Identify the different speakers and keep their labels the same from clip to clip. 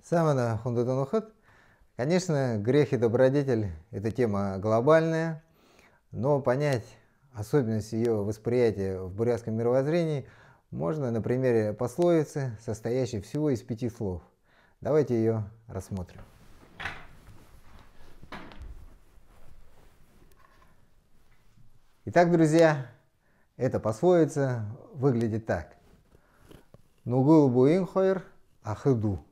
Speaker 1: Самана Хундутунухат. Конечно, грех и добродетель – это тема глобальная, но понять особенности ее восприятия в бурятском мировоззрении можно на примере пословицы, состоящей всего из 5 слов. Давайте ее рассмотрим. Итак, друзья, эта пословица выглядит так. Нугул буин хойр ахыду.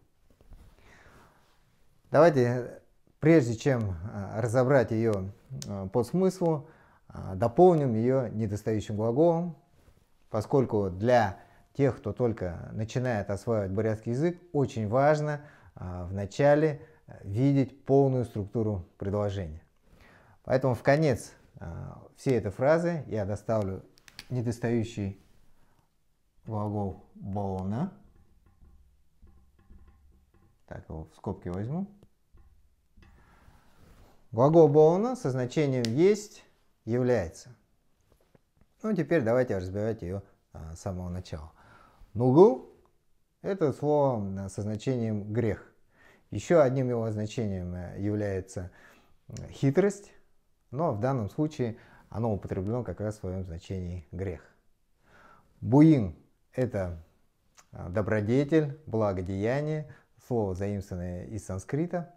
Speaker 1: Давайте, прежде чем разобрать ее по смыслу, дополним ее недостающим глаголом, поскольку для тех, кто только начинает осваивать бурятский язык, очень важно вначале видеть полную структуру предложения. Поэтому в конец всей этой фразы я доставлю недостающий глагол «болно». Так, его в скобки возьму. Глагол «болно» со значением «есть», «является». Ну, теперь давайте разбирать ее с самого начала. «Нугу» – это слово со значением «грех». Еще одним его значением является «хитрость», но в данном случае оно употреблено как раз в своем значении «грех». «Буин» – это добродетель, благодеяние, слово, заимствованное из санскрита.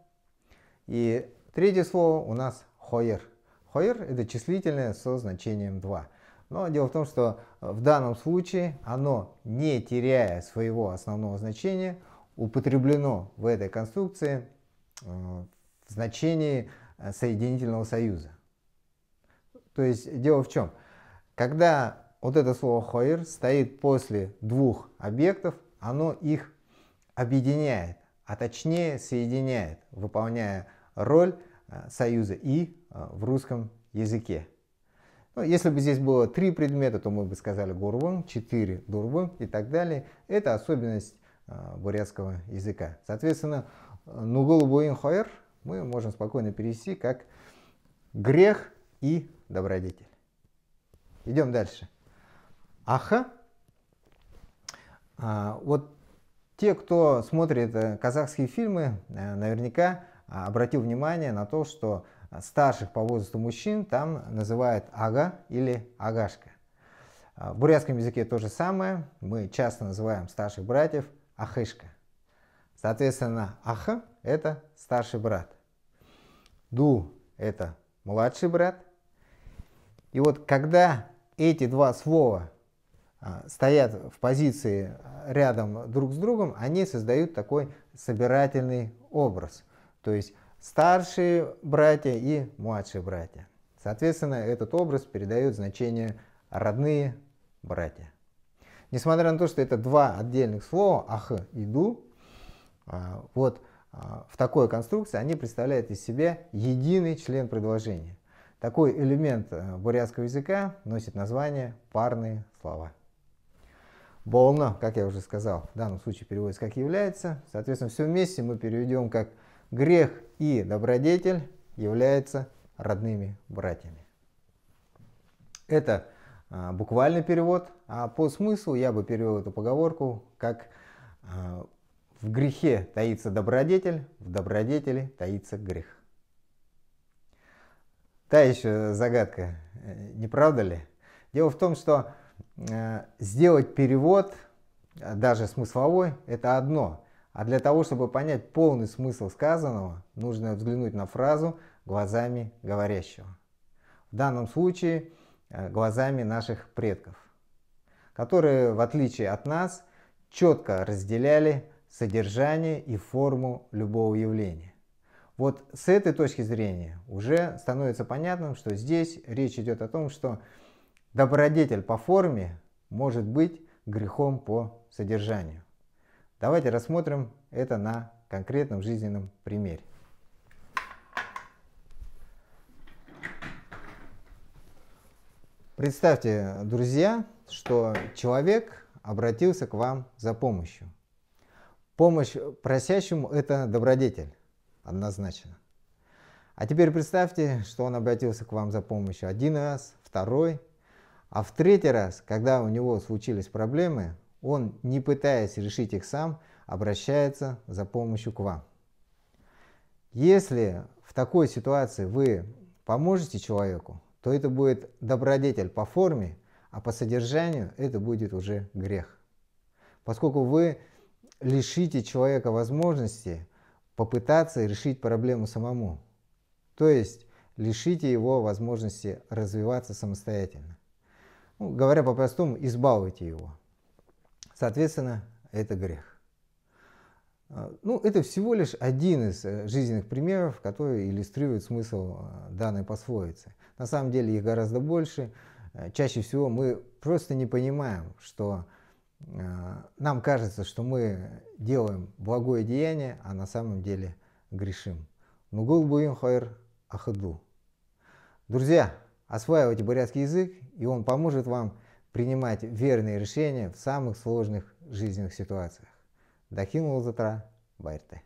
Speaker 1: И третье слово у нас «хойер». «Хойер» – это числительное со значением «два». Но дело в том, что в данном случае оно, не теряя своего основного значения, употреблено в этой конструкции в значении соединительного союза. То есть дело в чем? Когда вот это слово «хойер» стоит после двух объектов, оно их объединяет, а точнее соединяет, выполняя роль союза «и» в русском языке. Ну, если бы здесь было 3 предмета, то мы бы сказали «гурвун», 4 «дурвун» и так далее. Это особенность бурятского языка. Соответственно, «нугул буин хойер» мы можем спокойно перевести как «грех и добродетель». Идем дальше. Аха. Вот те, кто смотрит казахские фильмы, наверняка обратил внимание на то, что старших по возрасту мужчин там называют ага или агашка. В бурятском языке то же самое. Мы часто называем старших братьев ахышка. Соответственно, аха – это старший брат. Ду – это младший брат. И вот когда эти два слова стоят в позиции рядом друг с другом, они создают такой собирательный образ. То есть старшие братья и младшие братья. Соответственно, этот образ передает значение родные братья. Несмотря на то, что это два отдельных слова, ах и ду, вот в такой конструкции они представляют из себя единый член предложения. Такой элемент бурятского языка носит название парные слова. «Болно», как я уже сказал, в данном случае переводится как «является». Соответственно, все вместе мы переведем как «грех и добродетель являются родными братьями». Это буквальный перевод, а по смыслу я бы перевел эту поговорку как «в грехе таится добродетель, в добродетели таится грех». Та еще загадка, не правда ли? Дело в том, что сделать перевод, даже смысловой, это одно. А для того, чтобы понять полный смысл сказанного, нужно взглянуть на фразу глазами говорящего. В данном случае глазами наших предков, которые, в отличие от нас, четко разделяли содержание и форму любого явления. Вот с этой точки зрения уже становится понятным, что здесь речь идет о том, что добродетель по форме может быть грехом по содержанию. Давайте рассмотрим это на конкретном жизненном примере. Представьте, друзья, что человек обратился к вам за помощью. Помощь просящему – это добродетель, однозначно. А теперь представьте, что он обратился к вам за помощью один раз, второй, а в третий раз, когда у него случились проблемы, он, не пытаясь решить их сам, обращается за помощью к вам. Если в такой ситуации вы поможете человеку, то это будет добродетель по форме, а по содержанию это будет уже грех. Поскольку вы лишите человека возможности попытаться решить проблему самому. То есть лишите его возможности развиваться самостоятельно. Ну, говоря по-простому, избалуйте его. Соответственно, это грех. Ну, это всего лишь один из жизненных примеров, который иллюстрирует смысл данной пословицы. На самом деле их гораздо больше. Чаще всего мы просто не понимаем, что нам кажется, что мы делаем благое деяние, а на самом деле грешим. Нугул буин хайр ахаду. Друзья, осваивайте бурятский язык, и он поможет вам принимать верные решения в самых сложных жизненных ситуациях. Дахин Лузатра Байрте.